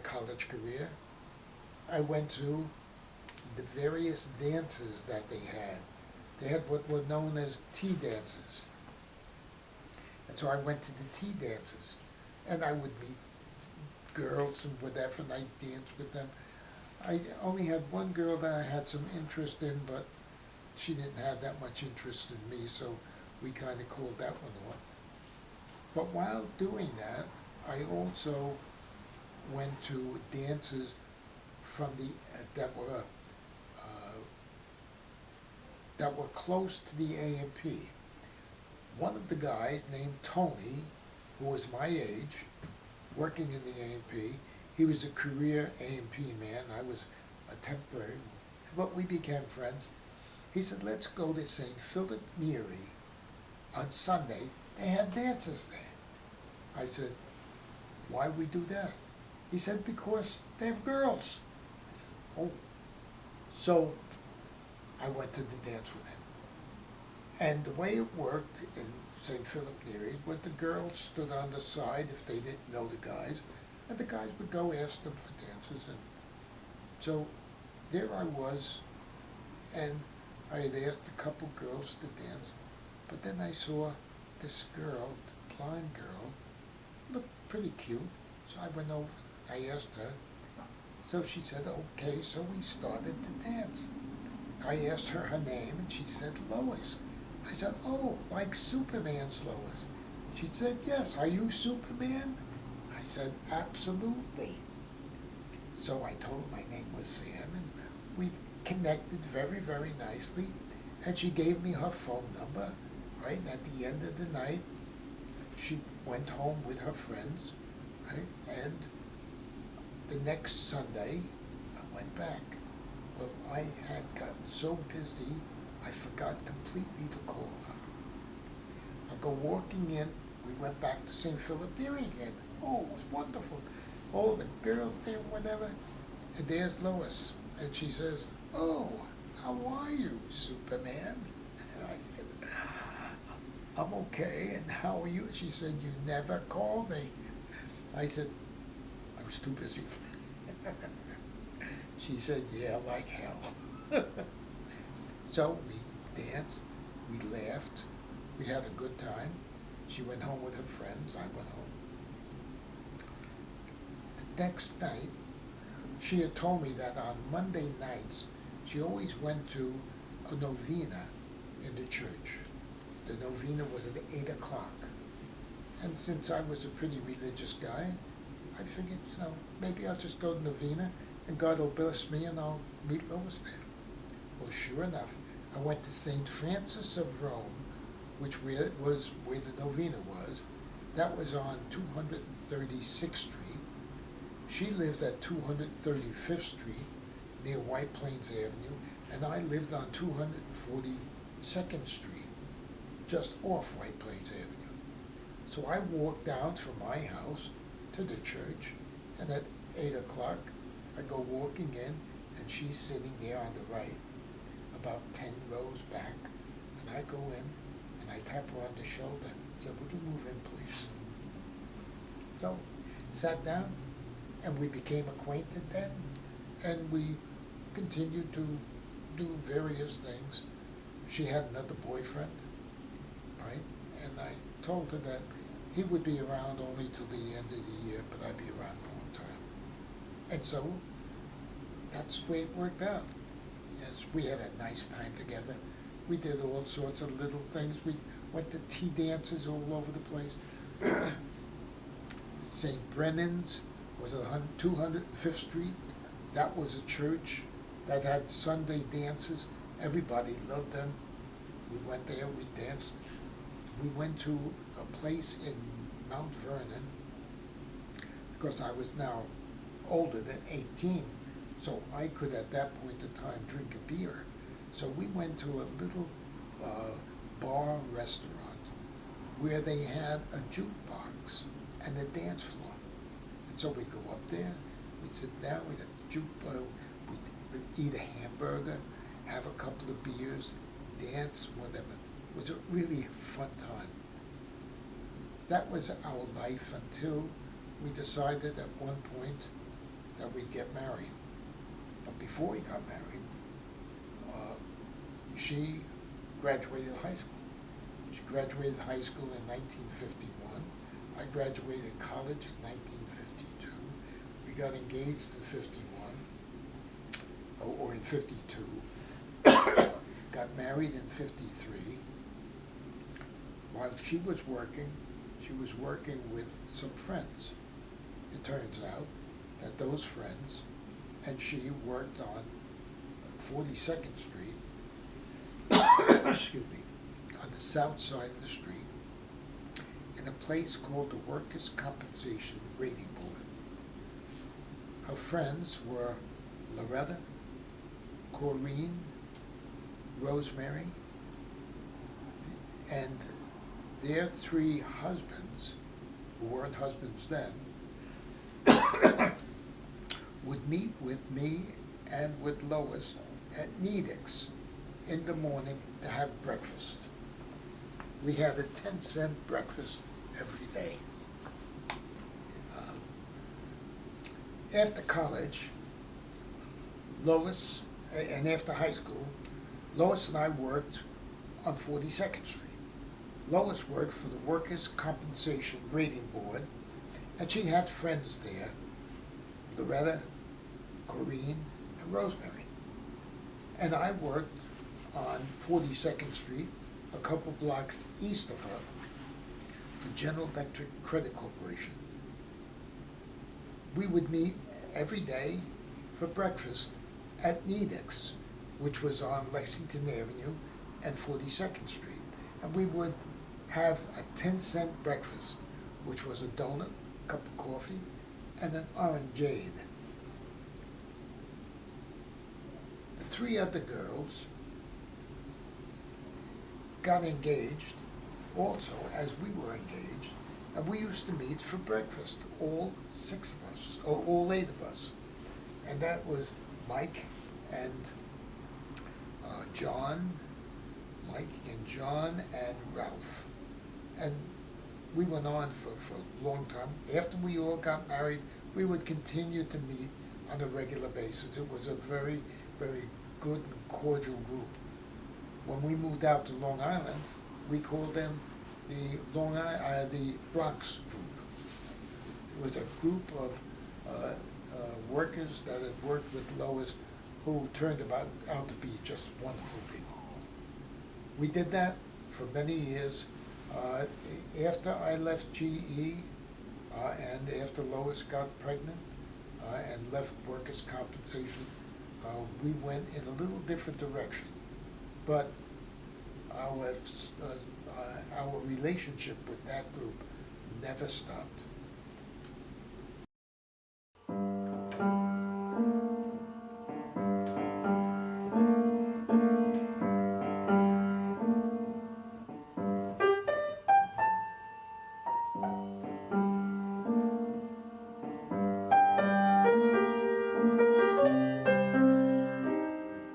college career, I went to the various dances that they had. They had what were known as tea dances. And so I went to the tea dances. And I would meet girls and whatever, and I danced with them. I only had one girl that I had some interest in, but she didn't have that much interest in me, so we kind of called that one off. But while doing that, I also went to dances from the that were close to the A&P. One of the guys named Tony, who was my age, working in the A&P, he was a career A&P man. I was a temporary, but we became friends. He said, let's go to St. Philip Neri on Sunday. They had dances there. I said, why we do that? He said, because they have girls. I said, oh. So I went to the dance with him. And the way it worked in St. Philip Neri was the girls stood on the side if they didn't know the guys, and the guys would go ask them for dances. And so there I was, and I had asked a couple girls to dance, but then I saw this girl, the blonde girl, looked pretty cute, so I went over, I asked her. So she said, okay, so we started to dance. I asked her her name, and she said Lois. I said, oh, like Superman's Lois. She said, yes, are you Superman? I said, absolutely. So I told her my name was Sam, and we connected very, very nicely, and she gave me her phone number, right? And at the end of the night, she went home with her friends, right? And the next Sunday, I went back. Well, I had gotten so busy, I forgot completely to call her. I go walking in, we went back to St. Philip Neri again. Oh, it was wonderful. All the girls there, whatever. And there's Lois. And she says, oh, how are you, Superman? And I said, I'm okay, and how are you? She said, you never call me. I said, I was too busy. She said, yeah, like hell. So we danced, we laughed, we had a good time. She went home with her friends, I went home. The next night, she had told me that on Monday nights, she always went to a novena in the church. The novena was at 8 o'clock. And since I was a pretty religious guy, I figured, maybe I'll just go to novena and God will bless me and I'll meet Lois there. Well, sure enough, I went to St. Francis of Rome, which was where the novena was. That was on 236th Street. She lived at 235th Street, near White Plains Avenue, and I lived on 242nd Street, just off White Plains Avenue. So I walked down from my house to the church, and at 8 o'clock, I go walking in, and she's sitting there on the right, about 10 rows back, and I go in, and I tap her on the shoulder, and said, would you move in, please? So, sat down, and we became acquainted then, and we continued to do various things. She had another boyfriend, right? And I told her that he would be around only till the end of the year, but I'd be around a long time. And so, that's the way it worked out. Yes, we had a nice time together. We did all sorts of little things. We went to tea dances all over the place. St. Brennan's was on 205th Street. That was a church that had Sunday dances. Everybody loved them. We went there, we danced. We went to a place in Mount Vernon, because I was now older than 18, so I could at that point in time drink a beer. So we went to a little bar restaurant where they had a jukebox and a dance floor. And so we go up there, we sit down, we have we eat a hamburger, have a couple of beers, dance, whatever. It was a really fun time. That was our life until we decided at one point that we'd get married. But before we got married, she graduated high school. She graduated high school in 1951. I graduated college in 1952. We got engaged in 51, or in 52. Got married in 53. While she was working with some friends. It turns out that those friends and she worked on 42nd Street, excuse me, on the south side of the street, in a place called the Workers' Compensation Rating Board. Her friends were Loretta, Corrine, Rosemary, and their three husbands, who weren't husbands then, would meet with me and with Lois at Nedick's in the morning to have breakfast. We had a 10-cent breakfast every day. After college, Lois, and after high school, Lois and I worked on 42nd Street. Lois worked for the Workers' Compensation Rating Board, and she had friends there, Loretta, Corrine, and Rosemary. And I worked on 42nd Street, a couple blocks east of her, for General Electric Credit Corporation. We would meet every day for breakfast at Nedick's, which was on Lexington Avenue and 42nd Street. And we would have a 10-cent breakfast, which was a donut, cup of coffee, and an orangeade. The three other girls got engaged also as we were engaged, and we used to meet for breakfast, all six of us, or all eight of us. And that was Mike and John and Ralph. And we went on for a long time. After we all got married, we would continue to meet on a regular basis. It was a very, very good and cordial group. When we moved out to Long Island, we called them the Bronx Group. It was a group of workers that had worked with Lois, who turned out to be just wonderful people. We did that for many years. After I left GE, and after Lois got pregnant and left Workers' Compensation, we went in a little different direction. But our relationship with that group never stopped.